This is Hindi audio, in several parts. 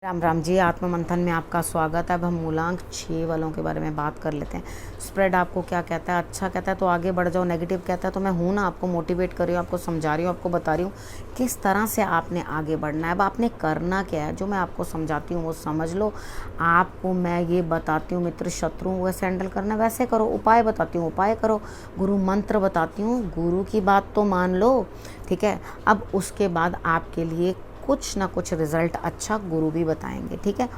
राम राम जी, आत्म मंथन में आपका स्वागत है। अब हम मूलांक 6 वालों के बारे में बात कर लेते हैं। स्प्रेड आपको क्या कहता है? अच्छा कहता है तो आगे बढ़ जाओ, नेगेटिव कहता है तो मैं हूँ ना, आपको मोटिवेट कर रही हूँ, आपको समझा रही हूँ, आपको बता रही हूँ किस तरह से आपने आगे बढ़ना है। अब आपने करना क्या है, जो मैं आपको समझाती हूँ वो समझ लो। आपको मैं ये बताती हूँ मित्र शत्रु वैसे हैंडल करना, वैसे करो। उपाय बताती हूँ, उपाय करो। गुरु मंत्र बताती हूँ, गुरु की बात तो मान लो, ठीक है। अब उसके बाद आपके लिए कुछ ना कुछ रिज़ल्ट अच्छा गुरु भी बताएंगे, ठीक है।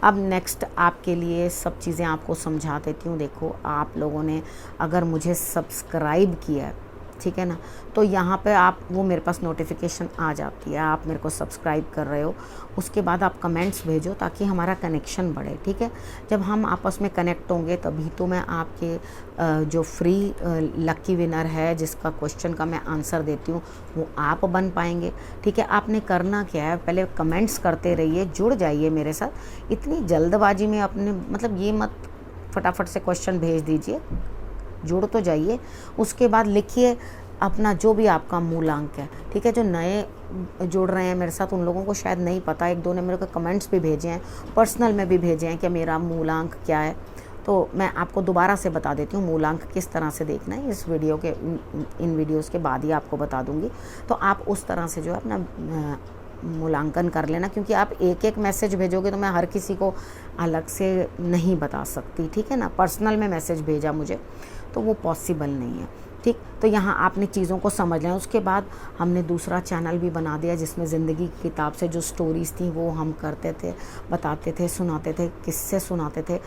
अब नेक्स्ट आपके लिए सब चीज़ें आपको समझा देती हूँ। देखो, आप लोगों ने अगर मुझे सब्सक्राइब किया है, ठीक है ना, तो यहाँ पे आप वो मेरे पास नोटिफिकेशन आ जाती है, आप मेरे को सब्सक्राइब कर रहे हो। उसके बाद आप कमेंट्स भेजो ताकि हमारा कनेक्शन बढ़े, ठीक है। जब हम आपस में कनेक्ट होंगे तभी तो मैं आपके जो फ्री लकी विनर है, जिसका क्वेश्चन का मैं आंसर देती हूँ, वो आप बन पाएंगे, ठीक है। आपने करना क्या है, पहले कमेंट्स करते रहिए, जुड़ जाइए मेरे साथ। इतनी जल्दबाजी में अपने मतलब ये मत फटाफट से क्वेश्चन भेज दीजिए, जुड़ तो जाइए। उसके बाद लिखिए अपना जो भी आपका मूलांक है, ठीक है। जो नए जुड़ रहे हैं मेरे साथ उन लोगों को शायद नहीं पता, एक दो ने मेरे को कमेंट्स भी भेजे हैं, पर्सनल में भी भेजे हैं कि मेरा मूलांक क्या है। तो मैं आपको दोबारा से बता देती हूँ मूलांक किस तरह से देखना है। इस वीडियो के इन वीडियोस के बाद ही आपको बता दूँगी, तो आप उस तरह से जो है अपना मूल्यांकन कर लेना। क्योंकि आप एक एक मैसेज भेजोगे तो मैं हर किसी को अलग से नहीं बता सकती, ठीक है ना। पर्सनल में मैसेज भेजा मुझे तो वो पॉसिबल नहीं है, ठीक। तो यहाँ आपने चीज़ों को समझ लिया। उसके बाद हमने दूसरा चैनल भी बना दिया जिसमें ज़िंदगी की किताब से जो स्टोरीज़ थी वो हम करते थे, बताते थे, सुनाते थे, किस्से सुनाते थे।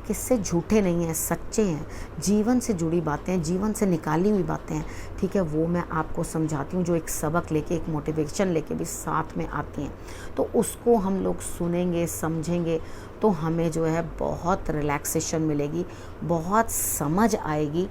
किस्से झूठे नहीं हैं, सच्चे हैं, जीवन से जुड़ी बातें हैं, जीवन से निकाली हुई बातें हैं, ठीक है। वो मैं आपको समझाती हूँ, जो एक सबक लेके, एक मोटिवेशन लेके भी साथ में आती हैं। तो उसको हम लोग सुनेंगे, समझेंगे तो हमें जो है बहुत रिलैक्सेशन मिलेगी, बहुत समझ आएगी,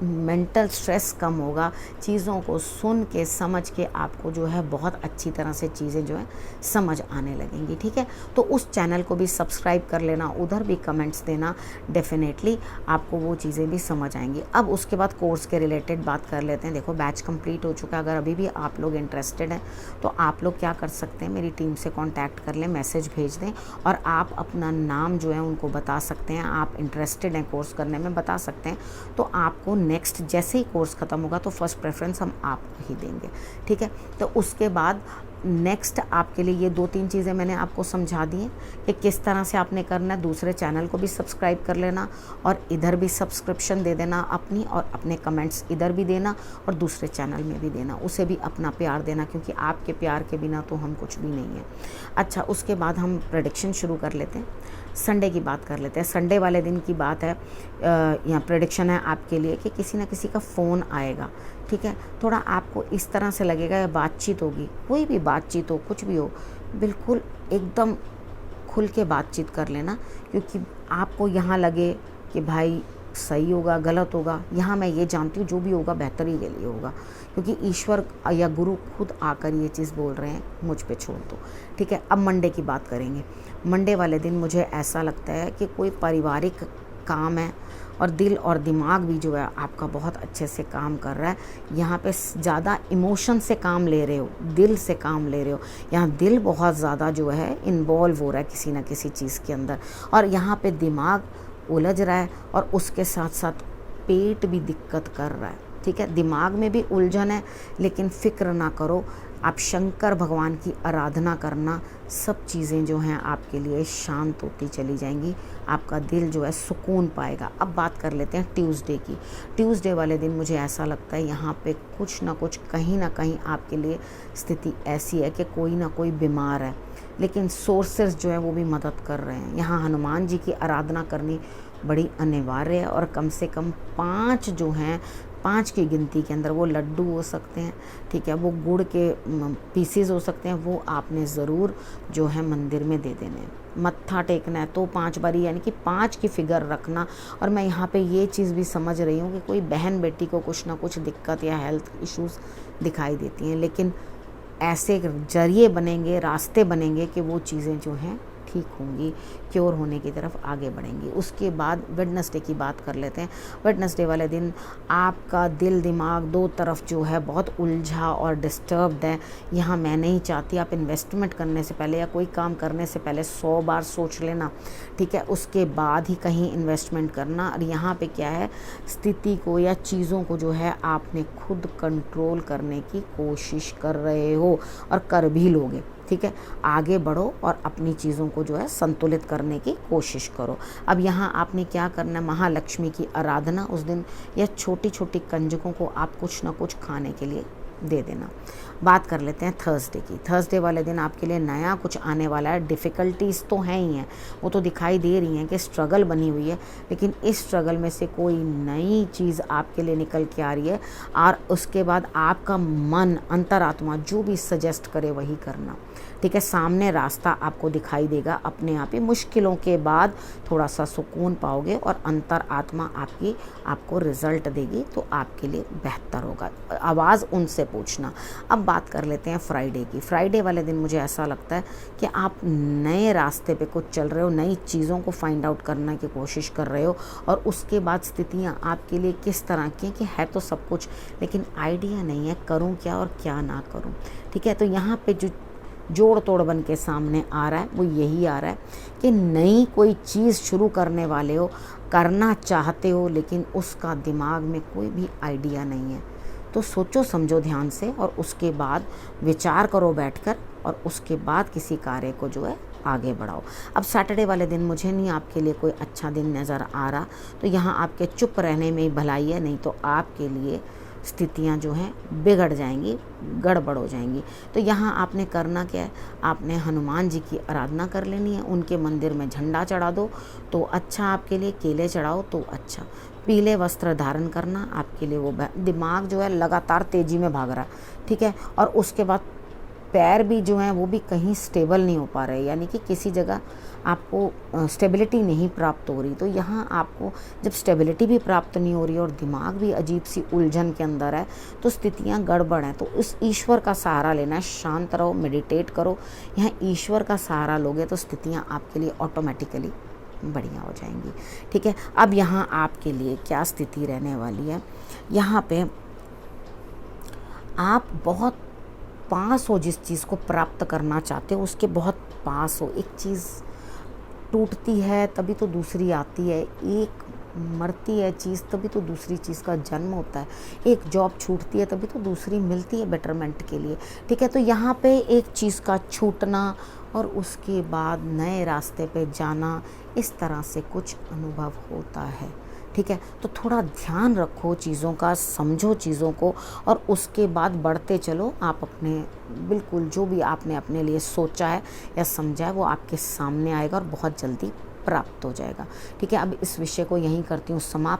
मेंटल स्ट्रेस कम होगा। चीज़ों को सुन के समझ के आपको जो है बहुत अच्छी तरह से चीज़ें जो है समझ आने लगेंगी, ठीक है। तो उस चैनल को भी सब्सक्राइब कर लेना, उधर भी कमेंट्स देना, डेफिनेटली आपको वो चीज़ें भी समझ आएंगी। अब उसके बाद कोर्स के रिलेटेड बात कर लेते हैं। देखो, बैच कंप्लीट हो चुका है। अगर अभी भी आप लोग इंटरेस्टेड हैं तो आप लोग क्या कर सकते हैं, मेरी टीम से कॉन्टैक्ट कर लें, मैसेज भेज दें और आप अपना नाम जो है उनको बता सकते हैं। आप इंटरेस्टेड हैं कोर्स करने में, बता सकते हैं। तो आपको नेक्स्ट जैसे ही कोर्स ख़त्म होगा तो फर्स्ट प्रेफरेंस हम आपको ही देंगे, ठीक है। तो उसके बाद नेक्स्ट आपके लिए ये 2-3 चीज़ें मैंने आपको समझा दी हैं कि किस तरह से आपने करना है। दूसरे चैनल को भी सब्सक्राइब कर लेना और इधर भी सब्सक्रिप्शन दे देना अपनी, और अपने कमेंट्स इधर भी देना और दूसरे चैनल में भी देना, उसे भी अपना प्यार देना, क्योंकि आपके प्यार के बिना तो हम कुछ भी नहीं है। अच्छा, उसके बाद हम प्रेडिक्शन शुरू कर लेते हैं। संडे की बात कर लेते हैं। संडे वाले दिन की बात है, यहाँ प्रेडिक्शन है आपके लिए कि किसी ना किसी का फ़ोन आएगा, ठीक है। थोड़ा आपको इस तरह से लगेगा या बातचीत होगी, कोई भी बातचीत हो, कुछ भी हो, बिल्कुल एकदम खुल के बातचीत कर लेना। क्योंकि आपको यहाँ लगे कि भाई सही होगा, गलत होगा, यहाँ मैं ये जानती हूँ जो भी होगा बेहतर ही के लिए होगा, क्योंकि ईश्वर या गुरु खुद आकर ये चीज़ बोल रहे हैं, मुझ पे छोड़ दो, ठीक है। अब मंडे की बात करेंगे। मंडे वाले दिन मुझे ऐसा लगता है कि कोई पारिवारिक काम है और दिल और दिमाग भी जो है आपका बहुत अच्छे से काम कर रहा है। यहाँ पे ज़्यादा इमोशन से काम ले रहे हो, दिल से काम ले रहे हो। यहाँ दिल बहुत ज़्यादा जो है इन्वॉल्व हो रहा है किसी ना किसी चीज़ के अंदर, और यहाँ पे दिमाग उलझ रहा है और उसके साथ साथ पेट भी दिक्कत कर रहा है, ठीक है। दिमाग में भी उलझन है, लेकिन फ़िक्र ना करो, आप शंकर भगवान की आराधना करना, सब चीज़ें जो हैं आपके लिए शांत होती चली जाएंगी, आपका दिल जो है सुकून पाएगा। अब बात कर लेते हैं ट्यूसडे की। ट्यूसडे वाले दिन मुझे ऐसा लगता है यहाँ पे कुछ ना कुछ, कहीं ना कहीं आपके लिए स्थिति ऐसी है कि कोई ना कोई बीमार है, लेकिन सोर्सेस जो है वो भी मदद कर रहे हैं। यहाँ हनुमान जी की आराधना करनी बड़ी अनिवार्य है, और कम से कम 5 जो हैं, 5 की गिनती के अंदर वो लड्डू हो सकते हैं, ठीक है, वो गुड़ के पीसेस हो सकते हैं, वो आपने ज़रूर जो है मंदिर में दे देने हैं। मत्था टेकना है तो 5 बारी, यानी कि 5 की फिगर रखना। और मैं यहाँ पे ये चीज़ भी समझ रही हूँ कि कोई बहन बेटी को कुछ ना कुछ दिक्कत या हेल्थ इश्यूज़ दिखाई देती हैं, लेकिन ऐसे जरिए बनेंगे, रास्ते बनेंगे कि वो चीज़ें जो हैं ठीक होंगी, क्योर होने की तरफ आगे बढ़ेंगी। उसके बाद वेडनेसडे की बात कर लेते हैं। वेडनेसडे वाले दिन आपका दिल दिमाग दो तरफ जो है बहुत उलझा और डिस्टर्ब्ड है। यहाँ मैं नहीं चाहती, आप इन्वेस्टमेंट करने से पहले या कोई काम करने से पहले 100 बार सोच लेना, ठीक है, उसके बाद ही कहीं इन्वेस्टमेंट करना। और यहाँ पे क्या है, स्थिति को या चीज़ों को जो है आपने खुद कंट्रोल करने की कोशिश कर रहे हो और कर भी लोगे, ठीक है। आगे बढ़ो और अपनी चीज़ों को जो है संतुलित करने की कोशिश करो। अब यहाँ आपने क्या करना है, महालक्ष्मी की आराधना उस दिन या छोटी छोटी कंजकों को आप कुछ ना कुछ खाने के लिए दे देना। बात कर लेते हैं थर्सडे की। थर्सडे वाले दिन आपके लिए नया कुछ आने वाला है। डिफ़िकल्टीज़ तो हैं ही हैं, वो तो दिखाई दे रही हैं कि स्ट्रगल बनी हुई है, लेकिन इस स्ट्रगल में से कोई नई चीज़ आपके लिए निकल के आ रही है और उसके बाद आपका मन, अंतरात्मा जो भी सजेस्ट करे वही करना, ठीक है। सामने रास्ता आपको दिखाई देगा अपने आप ही। मुश्किलों के बाद थोड़ा सा सुकून पाओगे और अंतरात्मा आपको रिज़ल्ट देगी, तो आपके लिए बेहतर होगा। आवाज़ उनसे पूछना। अब बात कर लेते हैं फ्राइडे की। फ्राइडे वाले दिन मुझे ऐसा लगता है कि आप नए रास्ते पे कुछ चल रहे हो, नई चीज़ों को फाइंड आउट करने की कोशिश कर रहे हो और उसके बाद स्थितियाँ आपके लिए किस तरह की हैं कि है तो सब कुछ, लेकिन आइडिया नहीं है करूँ क्या और क्या ना करूँ, ठीक है। तो यहाँ पे जो जोड़ तोड़ बन के सामने आ रहा है वो यही आ रहा है कि नई कोई चीज़ शुरू करने वाले हो, करना चाहते हो, लेकिन उसका दिमाग में कोई भी आइडिया नहीं है। तो सोचो समझो ध्यान से और उसके बाद विचार करो बैठकर और उसके बाद किसी कार्य को जो है आगे बढ़ाओ। अब सैटरडे वाले दिन मुझे नहीं आपके लिए कोई अच्छा दिन नज़र आ रहा, तो यहाँ आपके चुप रहने में ही भलाई है, नहीं तो आपके लिए स्थितियाँ जो हैं बिगड़ जाएंगी, गड़बड़ हो जाएंगी। तो यहाँ आपने करना क्या है, आपने हनुमान जी की आराधना कर लेनी है, उनके मंदिर में झंडा चढ़ा दो तो अच्छा आपके लिए, केले चढ़ाओ तो अच्छा, पीले वस्त्र धारण करना आपके लिए वो दिमाग जो है लगातार तेज़ी में भाग रहा है, ठीक है। और उसके बाद पैर भी जो हैं वो भी कहीं स्टेबल नहीं हो पा रहे, यानी कि किसी जगह आपको स्टेबिलिटी नहीं प्राप्त हो रही। तो यहाँ आपको जब स्टेबिलिटी भी प्राप्त नहीं हो रही और दिमाग भी अजीब सी उलझन के अंदर है, तो स्थितियाँ गड़बड़ हैं। तो इस ईश्वर का सहारा लेना है, शांत रहो, मेडिटेट करो। यहाँ ईश्वर का सहारा लोगे तो स्थितियाँ आपके लिए ऑटोमेटिकली बढ़िया हो जाएंगी, ठीक है। अब यहाँ आपके लिए क्या स्थिति रहने वाली है, यहाँ पे आप बहुत पास हो, जिस चीज़ को प्राप्त करना चाहते हो उसके बहुत पास हो। एक चीज़ टूटती है तभी तो दूसरी आती है, एक मरती है चीज़ तभी तो दूसरी चीज़ का जन्म होता है, एक जॉब छूटती है तभी तो दूसरी मिलती है बेटरमेंट के लिए, ठीक है। तो यहाँ पे एक चीज़ का छूटना और उसके बाद नए रास्ते पे जाना, इस तरह से कुछ अनुभव होता है, ठीक है। तो थोड़ा ध्यान रखो चीज़ों का, समझो चीज़ों को और उसके बाद बढ़ते चलो। आप अपने बिल्कुल जो भी आपने अपने लिए सोचा है या समझा है वो आपके सामने आएगा और बहुत जल्दी प्राप्त हो जाएगा, ठीक है। अब इस विषय को यहीं करती हूँ समाप्त।